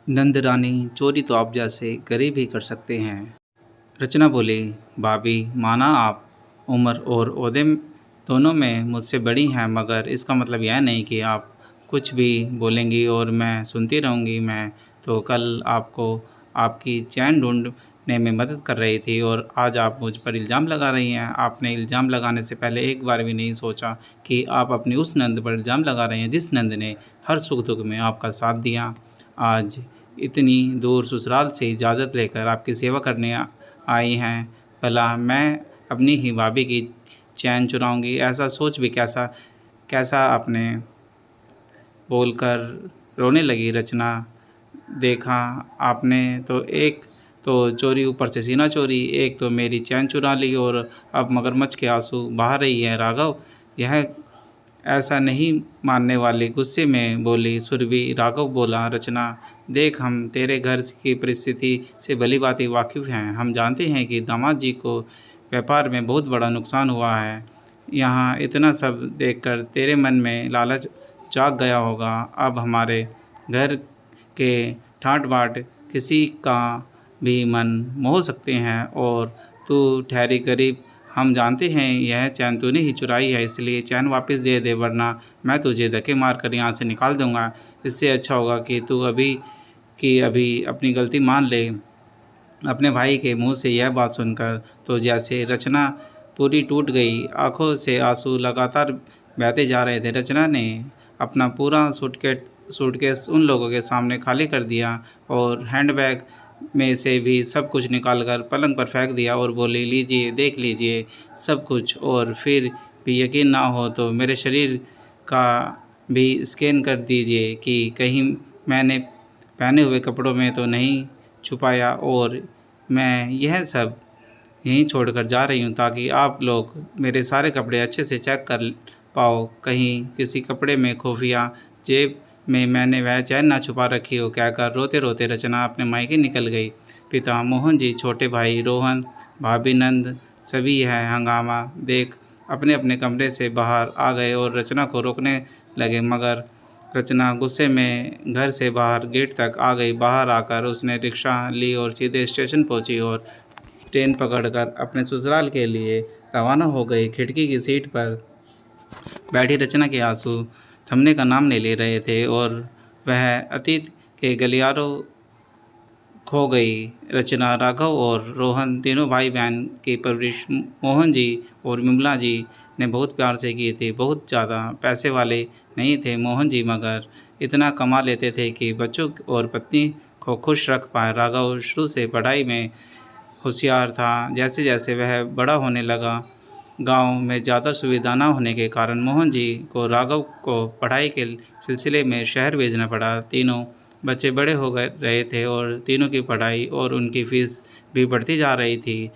नंद रानी, चोरी तो आप जैसे गरीब ही कर सकते हैं। रचना बोली, भाभी माना आप उम्र और ओहदे दोनों में मुझसे बड़ी हैं, मगर इसका मतलब यह नहीं कि आप कुछ भी बोलेंगी और मैं सुनती रहूँगी। मैं तो कल आपको आपकी चैन ढूँढने में मदद कर रही थी और आज आप मुझ पर इल्ज़ाम लगा रही हैं। आपने इल्ज़ाम लगाने से पहले एक बार भी नहीं सोचा कि आप अपनी उस नंद पर इल्ज़ाम लगा रही हैं, जिस नंद ने हर सुख-दुख में आपका साथ दिया। आज इतनी दूर ससुराल से इजाज़त लेकर आपकी सेवा करने आई हैं, भला मैं अपनी ही भाभी की चैन चुराऊँगी? ऐसा सोच भी कैसा कैसा आपने बोलकर रोने लगी रचना। देखा आपने तो एक तो चोरी, ऊपर से सीना चोरी, एक तो मेरी चैन चुरा ली और अब मगरमच्छ के आँसू बहा रही है। राघव यह ऐसा नहीं मानने वाली गुस्से में बोली सुरभि। राघव बोला, रचना देख, हम तेरे घर की परिस्थिति से भली-भाँति वाकिफ़ हैं। हम जानते हैं कि दामाद जी को व्यापार में बहुत बड़ा नुकसान हुआ है। यहाँ इतना सब देखकर तेरे मन में लालच जाग गया होगा। अब हमारे घर के ठाट-बाट किसी का भी मन मोह सकते हैं और तू ठहरी गरीब। हम जानते हैं यह चैन तूने ही चुराई है, इसलिए चैन वापस दे दे, वरना मैं तुझे धक्के मार कर यहाँ से निकाल दूँगा। इससे अच्छा होगा कि तू अभी की अभी अपनी गलती मान ले। अपने भाई के मुँह से यह बात सुनकर तो जैसे रचना पूरी टूट गई। आँखों से आँसू लगातार बहते जा रहे थे। रचना ने अपना पूरा सूटकेस उन लोगों के सामने खाली कर दिया और हैंडबैग में से भी सब कुछ निकालकर पलंग पर फेंक दिया और बोली, लीजिए, देख लीजिए सब कुछ, और फिर भी यकीन ना हो तो मेरे शरीर का भी स्कैन कर दीजिए कि कहीं मैंने पहने हुए कपड़ों में तो नहीं छुपाया। और मैं यह सब यहीं छोड़कर जा रही हूँ ताकि आप लोग मेरे सारे कपड़े अच्छे से चेक कर पाओ, कहीं किसी कपड़े में खुफिया जेब में मैंने वह चैन ना छुपा रखी हो। कहकर रोते-रोते रचना अपने मायके निकल गई। पिता मोहन जी, छोटे भाई रोहन, भाभी नंद सभी यह हंगामा देख अपने-अपने कमरे से बाहर आ गए और रचना को रोकने लगे, मगर रचना गुस्से में घर से बाहर गेट तक आ गई। बाहर आकर उसने रिक्शा ली और सीधे स्टेशन पहुंची और ट्रेन पकड़कर अपने ससुराल के लिए रवाना हो गई। खिड़की की सीट पर बैठी रचना के आंसू थमने का नाम नहीं ले रहे थे और वह अतीत के गलियारों खो गई। रचना, राघव और रोहन तीनों भाई बहन की परवरिश मोहन जी और विमला जी ने बहुत प्यार से की थी। बहुत ज़्यादा पैसे वाले नहीं थे मोहन जी, मगर इतना कमा लेते थे कि बच्चों और पत्नी को खुश रख पाए। राघव शुरू से पढ़ाई में होशियार था। जैसे जैसे वह बड़ा होने लगा, गांव में ज़्यादा सुविधा न होने के कारण मोहन जी को राघव को पढ़ाई के सिलसिले में शहर भेजना पड़ा। तीनों बच्चे बड़े हो गए रहे थे और तीनों की पढ़ाई और उनकी फीस भी बढ़ती जा रही थी।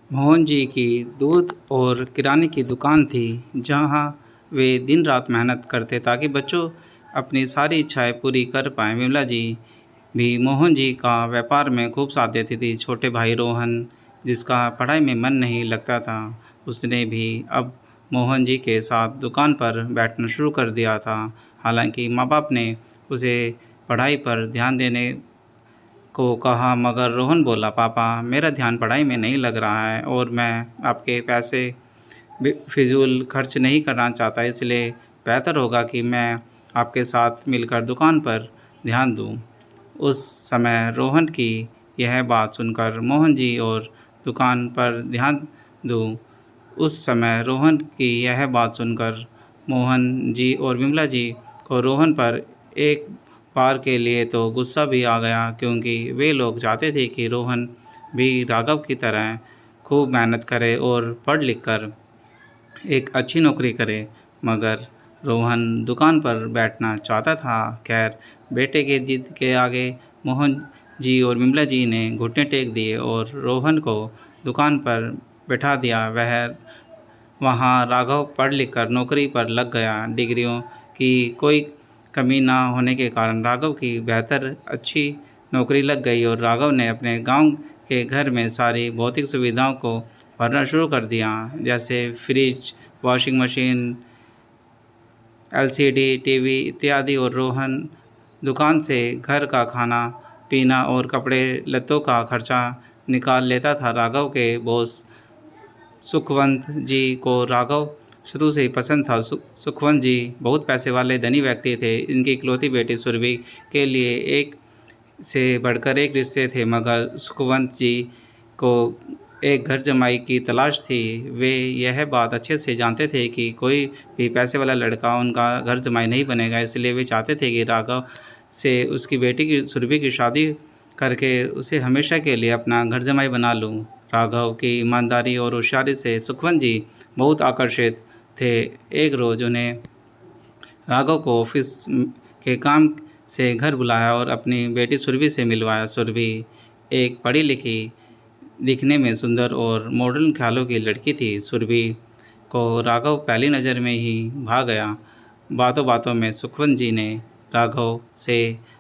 मोहन जी की दूध और किराने की दुकान थी, जहां वे दिन रात मेहनत करते ताकि बच्चों अपनी सारी इच्छाएं पूरी कर पाएं। विमला जी भी मोहन जी का व्यापार में खूब साथ देती थी। छोटे भाई रोहन, जिसका पढ़ाई में मन नहीं लगता था, उसने भी अब मोहन जी के साथ दुकान पर बैठना शुरू कर दिया था। हालांकि माँ बाप ने उसे पढ़ाई पर ध्यान देने को कहा, मगर रोहन बोला, पापा मेरा ध्यान पढ़ाई में नहीं लग रहा है और मैं आपके पैसे फिजूल खर्च नहीं करना चाहता, इसलिए बेहतर होगा कि मैं आपके साथ मिलकर दुकान पर ध्यान दूं। उस समय रोहन की यह बात सुनकर मोहन जी और दुकान पर ध्यान दूं उस समय रोहन की यह बात सुनकर मोहन जी और विमला जी को रोहन पर एक बार के लिए तो गुस्सा भी आ गया, क्योंकि वे लोग चाहते थे कि रोहन भी राघव की तरह खूब मेहनत करे और पढ़ लिख कर एक अच्छी नौकरी करे, मगर रोहन दुकान पर बैठना चाहता था। खैर, बेटे के जिद के आगे मोहन जी और विमला जी ने घुटने टेक दिए और रोहन को दुकान पर बैठा दिया। वह वहाँ राघव पढ़ लिख कर नौकरी पर लग गया। डिग्रियों की कोई कमी ना होने के कारण राघव की बेहतर अच्छी नौकरी लग गई और राघव ने अपने गांव के घर में सारी भौतिक सुविधाओं को भरना शुरू कर दिया, जैसे fridge, washing machine, LCD TV इत्यादि। और रोहन दुकान से घर का खाना पीना और कपड़े लत्तों का खर्चा निकाल लेता था। राघव के बॉस सुखवंत जी को राघव शुरू से ही पसंद था। सुखवंत जी बहुत पैसे वाले धनी व्यक्ति थे। इनकी इकलौती बेटी सुरभि के लिए एक से बढ़कर एक रिश्ते थे, मगर सुखवंत जी को एक घर जमाई की तलाश थी। वे यह बात अच्छे से जानते थे कि कोई भी पैसे वाला लड़का उनका घर जमाई नहीं बनेगा, इसलिए वे चाहते थे कि राघव से उसकी बेटी की सुरभि की शादी करके उसे हमेशा के लिए अपना घर जमाई बना लूं। राघव की ईमानदारी और होशियारी से सुखवंत जी बहुत आकर्षित थे। एक रोज़ उन्हें राघव को ऑफिस के काम से घर बुलाया और अपनी बेटी सुरभि से मिलवाया। सुरभि एक पढ़ी लिखी, दिखने में सुंदर और मॉडर्न ख्यालों की लड़की थी। सुरभि को राघव पहली नज़र में ही भा गया। बातों बातों में सुखवंत जी ने राघव से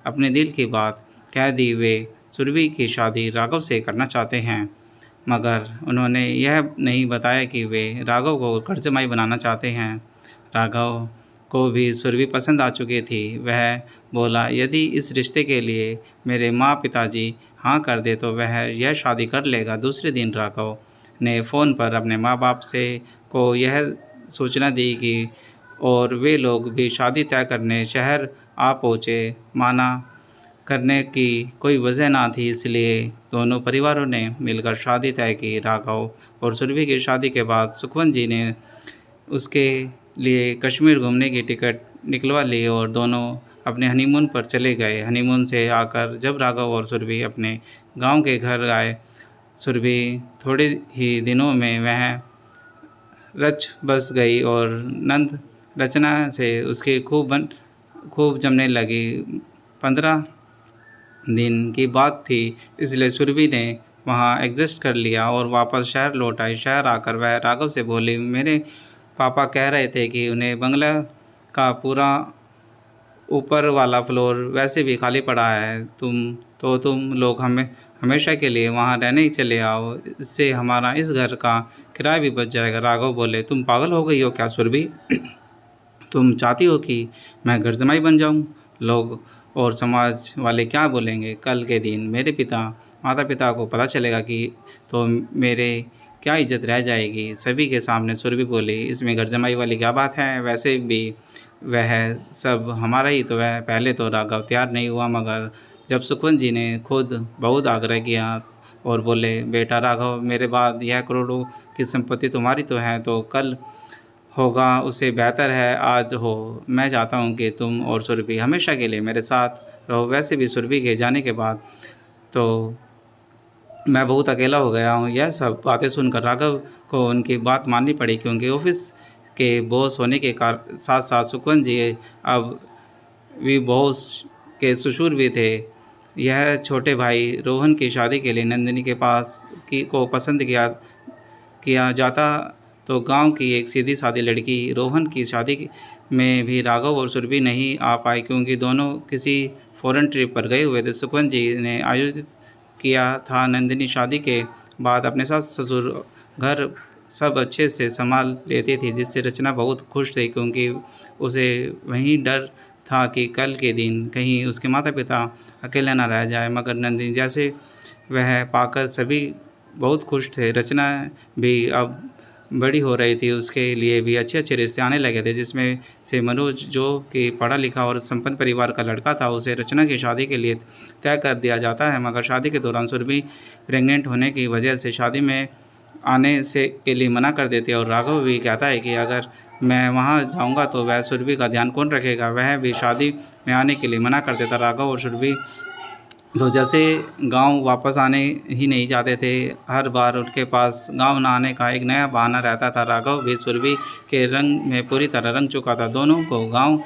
अपने दिल की बात कह दी। वे सुरभि की शादी राघव से करना चाहते हैं, मगर उन्होंने यह नहीं बताया कि वे राघव को घर जमाई बनाना चाहते हैं। राघव को भी सुरभि पसंद आ चुकी थी। वह बोला, यदि इस रिश्ते के लिए मेरे माँ पिताजी हाँ कर दे तो वह यह शादी कर लेगा। दूसरे दिन राघव ने फ़ोन पर अपने माँ बाप से को यह सूचना दी कि और वे लोग भी शादी तय करने शहर आ पहुँचे। माना करने की कोई वजह ना थी, इसलिए दोनों परिवारों ने मिलकर शादी तय की। राघव और सुरभि की शादी के बाद सुखवंत जी ने उसके लिए कश्मीर घूमने की टिकट निकलवा ली और दोनों अपने हनीमून पर चले गए। हनीमून से आकर जब राघव और सुरभि अपने गांव के घर आए, सुरभि थोड़े ही दिनों में वह रच बस गई और नंद रचना से उसकी खूब जमने लगी। 15 दिन की बात थी, इसलिए सुरभि ने वहाँ एडजस्ट कर लिया और वापस शहर लौट आई। शहर आकर वह राघव से बोली, मेरे पापा कह रहे थे कि उन्हें बंगला का पूरा ऊपर वाला फ्लोर वैसे भी खाली पड़ा है। तुम लोग हमेशा के लिए वहाँ रहने ही चले आओ, इससे हमारा इस घर का किराया भी बच जाएगा। राघव बोले, तुम पागल हो गई हो क्या सुरभि? तुम चाहती हो कि मैं घर जमाई बन जाऊं? लोग और समाज वाले क्या बोलेंगे? कल के दिन मेरे माता पिता को पता चलेगा कि तो मेरे क्या इज्जत रह जाएगी। सभी के सामने सुरभि बोली, इसमें घर जमाई वाली क्या बात है? वैसे भी वह सब हमारा ही तो है। पहले तो राघव तैयार नहीं हुआ, मगर जब सुखवंत जी ने खुद बहुत आग्रह किया और बोले, बेटा राघव, मेरे बाद यह करोड़ों की संपत्ति तुम्हारी तो है, तो कल होगा उससे बेहतर है आज हो। मैं चाहता हूँ कि तुम और सुरभि हमेशा के लिए मेरे साथ रहो। वैसे भी सुरभि के जाने के बाद तो मैं बहुत अकेला हो गया हूँ। यह सब बातें सुनकर राघव को उनकी बात माननी पड़ी, क्योंकि ऑफिस के बॉस होने के साथ साथ सुखवंत जी अब भी बॉस के ससुर भी थे। यह छोटे भाई रोहन की शादी के लिए नंदिनी के पास को पसंद किया जाता, तो गांव की एक सीधी सादी लड़की रोहन की शादी में भी राघव और सुरभि नहीं आ पाई, क्योंकि दोनों किसी फॉरेन ट्रिप पर गए हुए थे। सुखवंत जी ने आयोजित किया था। नंदिनी शादी के बाद अपने सास ससुर घर सब अच्छे से संभाल लेती थी, जिससे रचना बहुत खुश थी, क्योंकि उसे वहीं डर था कि कल के दिन कहीं उसके माता पिता अकेले न रह जाए। मगर नंदिनी जैसे वह पाकर सभी बहुत खुश थे। रचना भी अब बड़ी हो रही थी, उसके लिए भी अच्छे अच्छे रिश्ते आने लगे थे, जिसमें से मनोज, जो कि पढ़ा लिखा और संपन्न परिवार का लड़का था, उसे रचना की शादी के लिए तय कर दिया जाता है। मगर शादी के दौरान सुरभि प्रेग्नेंट होने की वजह से शादी में आने से के लिए मना कर देती है और राघव भी कहता है कि अगर मैं वहाँ जाऊँगा तो वह सुरभि का ध्यान कौन रखेगा। वह भी शादी में आने के लिए मना कर देता। राघव और सुरभि तो जैसे गांव वापस आने ही नहीं चाहते थे। हर बार उनके पास गांव न आने का एक नया बहाना रहता था। राघव भी सुरभि के रंग में पूरी तरह रंग चुका था। दोनों को गांव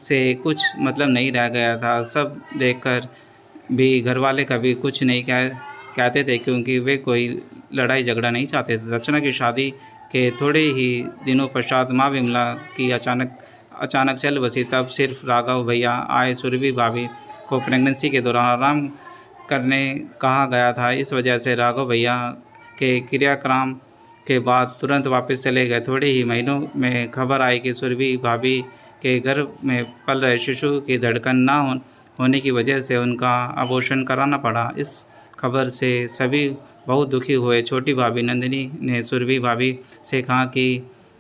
से कुछ मतलब नहीं रह गया था। सब देखकर भी घरवाले कभी कुछ नहीं कहते थे, क्योंकि वे कोई लड़ाई झगड़ा नहीं चाहते थे। रचना की शादी के थोड़े ही दिनों पश्चात माँ विमला की अचानक चल बसी। तब सिर्फ राघव भैया आए। सुरभि भाभी को प्रेगनेंसी के दौरान आराम करने कहा गया था। इस वजह से राघव भैया के क्रियाक्रम के बाद तुरंत वापस चले गए। थोड़े ही महीनों में खबर आई कि सुरभि भाभी के गर्भ में पल रहे शिशु की धड़कन ना होने की वजह से उनका अबॉर्शन कराना पड़ा। इस खबर से सभी बहुत दुखी हुए। छोटी भाभी नंदिनी ने सुरभि भाभी से कहा कि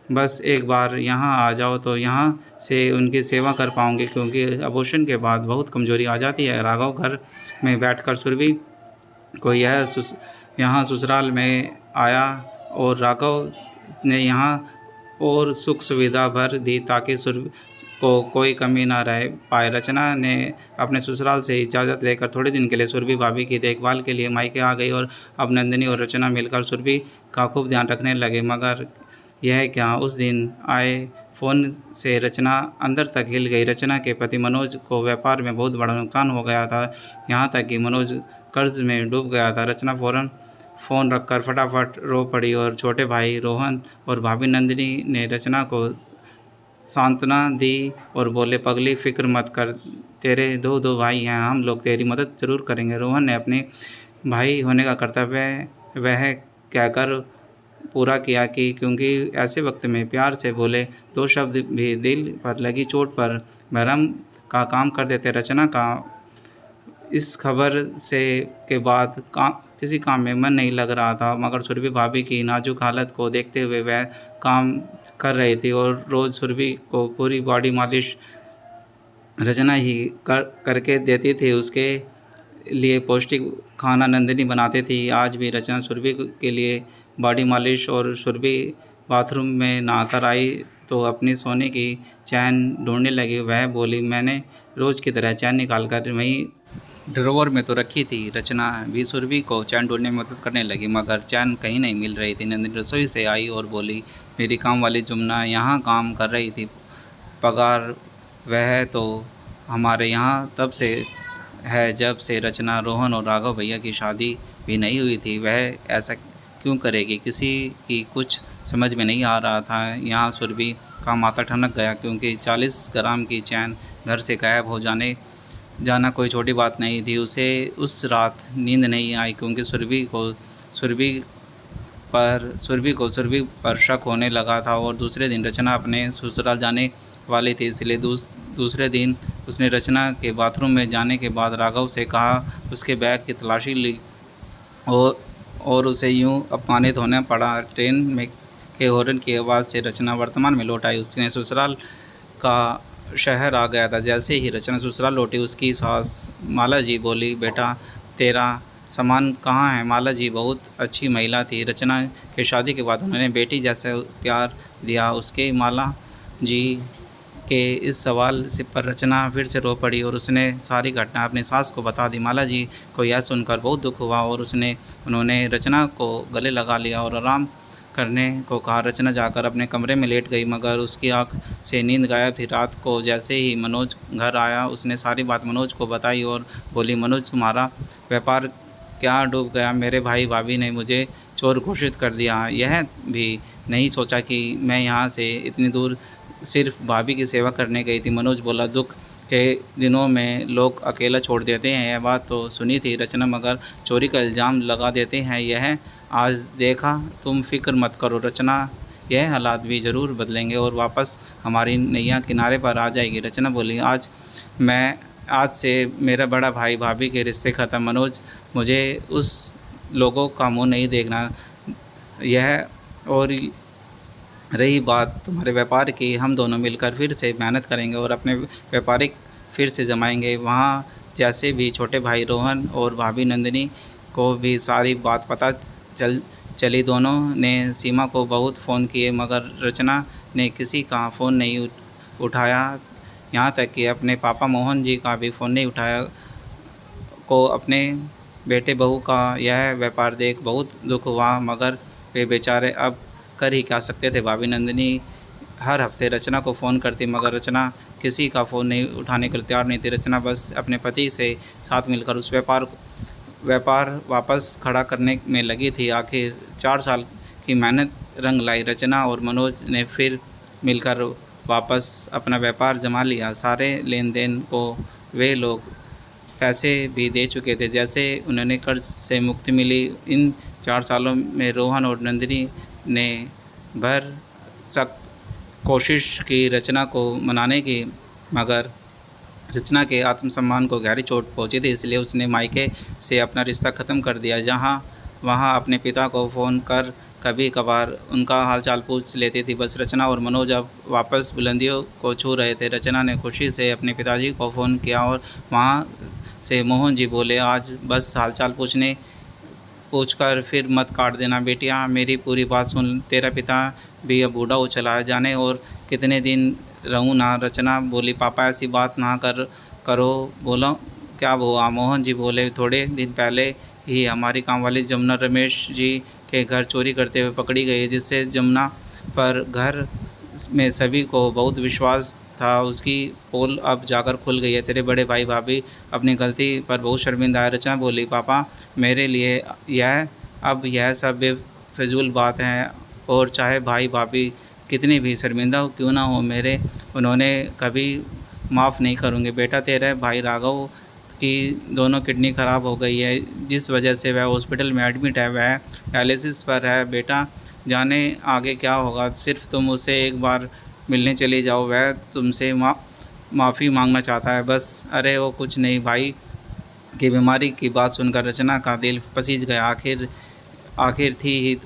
बस एक बार यहाँ आ जाओ तो यहाँ से उनकी सेवा कर पाऊँगी, क्योंकि अबॉर्शन के बाद बहुत कमज़ोरी आ जाती है। राघव घर में बैठकर सुरभि को यहाँ ससुराल में आया और राघव ने यहाँ और सुख सुविधा भर दी ताकि सुरभि को कोई कमी ना रह पाए। रचना ने अपने ससुराल से इजाज़त लेकर थोड़े दिन के लिए सुरभि भाभी की देखभाल के लिए मायके आ गई और अब नंदिनी और रचना मिलकर सुरभि का खूब ध्यान रखने लगे। मगर यह क्या, उस दिन आए फ़ोन से रचना अंदर तक हिल गई। रचना के पति मनोज को व्यापार में बहुत बड़ा नुकसान हो गया था, यहाँ तक कि मनोज कर्ज में डूब गया था। रचना फ़ौरन फ़ोन रखकर फटाफट रो पड़ी और छोटे भाई रोहन और भाभी नंदिनी ने रचना को सांत्वना दी और बोले, पगली फ़िक्र मत कर, तेरे दो भाई हैं, हम लोग तेरी मदद ज़रूर करेंगे। रोहन ने अपने भाई होने का कर्तव्य वह कहकर पूरा किया कि क्योंकि ऐसे वक्त में प्यार से बोले दो शब्द भी दिल पर लगी चोट पर मरहम का काम कर देते। रचना का इस खबर से के बाद किसी काम में मन नहीं लग रहा था, मगर सुरभि भाभी की नाजुक हालत को देखते हुए वह काम कर रही थी और रोज़ सुरभि को पूरी बॉडी मालिश रचना ही करके देती थी। उसके लिए पौष्टिक खाना नंदिनी बनाती थी। आज भी रचना सुरभि के लिए बॉडी मालिश और सुरभि बाथरूम में नहाकर आई तो अपनी सोने की चैन ढूंढने लगी। वह बोली, मैंने रोज़ की तरह चैन निकाल कर वहीं ड्रॉवर में तो रखी थी। रचना भी सुरभि को चैन ढूंढने में मदद करने लगी, मगर चैन कहीं नहीं मिल रही थी। नंदिनी रसोई से आई और बोली, मेरी काम वाली जुमना यहाँ काम कर रही थी, पगार वह तो हमारे यहाँ तब से है जब से रचना, रोहन और राघव भैया की शादी भी नहीं हुई थी। वह ऐसा क्यों करेगी? किसी की कुछ समझ में नहीं आ रहा था। यहाँ सुरभि का माथा ठनक गया, क्योंकि 40 ग्राम की चैन घर से गायब हो जाना कोई छोटी बात नहीं थी। उसे उस रात नींद नहीं आई, क्योंकि सुरभि पर शक होने लगा था और दूसरे दिन रचना अपने ससुराल जाने वाली थी। इसलिए दूसरे दिन उसने रचना के बाथरूम में जाने के बाद राघव से कहा, उसके बैग की तलाशी ली और उसे यूं अपमानित होना पड़ा। ट्रेन में के हॉर्न की आवाज़ से रचना वर्तमान में लौट आई। उसने ससुराल का शहर आ गया था। जैसे ही रचना ससुराल लौटी, उसकी सास माला जी बोली, बेटा तेरा सामान कहाँ है? माला जी बहुत अच्छी महिला थी। रचना के शादी के बाद उन्होंने बेटी जैसा प्यार दिया। उसके माला जी के इस सवाल से पर रचना फिर से रो पड़ी और उसने सारी घटना अपनी सास को बता दी। माला जी को यह सुनकर बहुत दुख हुआ और उन्होंने रचना को गले लगा लिया और आराम करने को कहा। रचना जाकर अपने कमरे में लेट गई, मगर उसकी आंख से नींद गायब थी। रात को जैसे ही मनोज घर आया, उसने सारी बात मनोज को बताई और बोली, मनोज तुम्हारा व्यापार क्या डूब गया? मेरे भाई भाभी ने मुझे चोर घोषित कर दिया। यह भी नहीं सोचा कि मैं यहाँ से इतनी दूर सिर्फ भाभी की सेवा करने गई थी। मनोज बोला, दुख के दिनों में लोग अकेला छोड़ देते हैं, यह बात तो सुनी थी रचना, मगर चोरी का इल्ज़ाम लगा देते हैं यह आज देखा। तुम फिक्र मत करो रचना, यह हालात भी ज़रूर बदलेंगे और वापस हमारी नैया किनारे पर आ जाएगी। रचना बोली, आज से मेरा बड़ा भाई भाभी के रिश्ते ख़त्म। मनोज, मुझे उस लोगों का मुँह नहीं देखना। यह और रही बात तुम्हारे व्यापार की, हम दोनों मिलकर फिर से मेहनत करेंगे और अपने व्यापारिक फिर से जमाएंगे। वहाँ जैसे भी छोटे भाई रोहन और भाभी नंदिनी को भी सारी बात पता चली। दोनों ने सीमा को बहुत फ़ोन किए, मगर रचना ने किसी का फ़ोन नहीं उठाया। यहाँ तक कि अपने पापा मोहन जी का भी फ़ोन नहीं उठाया। को अपने बेटे बहू का यह व्यापार देख बहुत दुख हुआ, मगर वे बेचारे अब कर ही क्या सकते थे। भाभी नंदिनी हर हफ्ते रचना को फ़ोन करती, मगर रचना किसी का फ़ोन नहीं उठाने के लिए तैयार नहीं थी। रचना बस अपने पति से साथ मिलकर उस व्यापार वापस खड़ा करने में लगी थी। आखिर 4 साल की मेहनत रंग लाई। रचना और मनोज ने फिर मिलकर वापस अपना व्यापार जमा लिया। सारे लेन देन को वे लोग पैसे भी दे चुके थे, जैसे उन्होंने कर्ज से मुक्ति मिली। इन 4 सालों में रोहन और नंदिनी ने कोशिश की रचना को मनाने की, मगर रचना के आत्मसम्मान को गहरी चोट पहुंची थी, इसलिए उसने मायके से अपना रिश्ता ख़त्म कर दिया। जहाँ वहाँ अपने पिता को फ़ोन कर कभी कभार उनका हालचाल पूछ लेती थी। बस रचना और मनोज अब वापस बुलंदियों को छू रहे थे। रचना ने खुशी से अपने पिताजी को फ़ोन किया और वहाँ से मोहन जी बोले, आज बस हालचाल पूछकर फिर मत काट देना बेटिया, मेरी पूरी बात सुन। तेरा पिता भी अब बूढ़ा हो चला है, जाने और कितने दिन रहूँ ना। रचना बोली, पापा ऐसी बात ना करो। बोलो क्या हुआ? मोहन जी बोले, थोड़े दिन पहले ही हमारी कामवाली जमुना रमेश जी के घर चोरी करते हुए पकड़ी गई, जिससे जमुना पर घर में सभी को बहुत विश्वास था। उसकी पोल अब जाकर खुल गई है। तेरे बड़े भाई भाभी अपनी गलती पर बहुत शर्मिंदा है। रचना बोली, पापा मेरे लिए यह सब बेफिजूल बात है, और चाहे भाई भाभी कितनी भी शर्मिंदा क्यों ना हो, मेरे उन्होंने कभी माफ़ नहीं करूँगे। बेटा, तेरे भाई राघव की दोनों किडनी ख़राब हो गई है, जिस वजह से वह हॉस्पिटल में एडमिट है। वह डायलिसिस पर है। बेटा, जाने आगे क्या होगा। सिर्फ तुम उसे एक बार मिलने चली जाओ, वह तुमसे माफ़ी मांगना चाहता है बस। अरे वो कुछ नहीं। भाई की बीमारी की बात सुनकर रचना का दिल पसीज गया। आखिर थी ही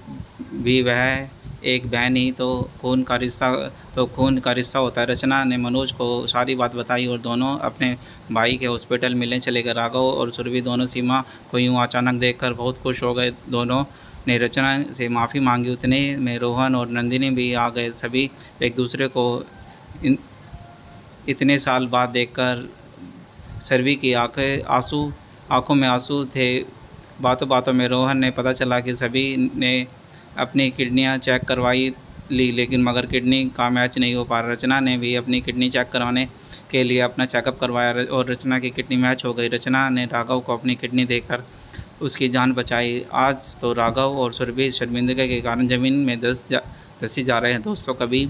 भी वह एक बहन ही तो खून का रिश्ता होता है। रचना ने मनोज को सारी बात बताई और दोनों अपने भाई के हॉस्पिटल मिलने चले गए। राघव और सुरभि दोनों सीमा को यूँ अचानक देखकर बहुत खुश हो गए। दोनों ने रचना से माफ़ी मांगी। उतने में रोहन और नंदिनी भी आ गए। सभी एक दूसरे को इतने साल बाद देखकर सुरभि की आंखों में आंसू थे। बातों बातों में रोहन ने पता चला कि सभी ने अपनी किडनियां चेक करवाई ली, लेकिन मगर किडनी का मैच नहीं हो पा रहा। रचना ने भी अपनी किडनी चेक करवाने के लिए अपना चेकअप करवाया और रचना की किडनी मैच हो गई। रचना ने राघव को अपनी किडनी देकर उसकी जान बचाई। आज तो राघव और सुरभि शर्मिंदगी के कारण ज़मीन में धंसी जा रहे हैं। दोस्तों, कभी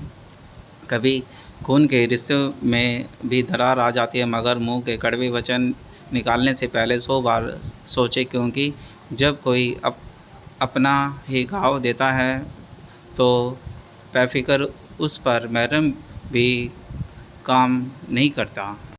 कभी खून के रिश्तों में भी दरार आ जाती है, मगर मुंह के कड़वे वचन निकालने से पहले 100 बार सोचें, क्योंकि जब कोई अपना ही घाव देता है तो बेफिक्र उस पर मरहम भी काम नहीं करता।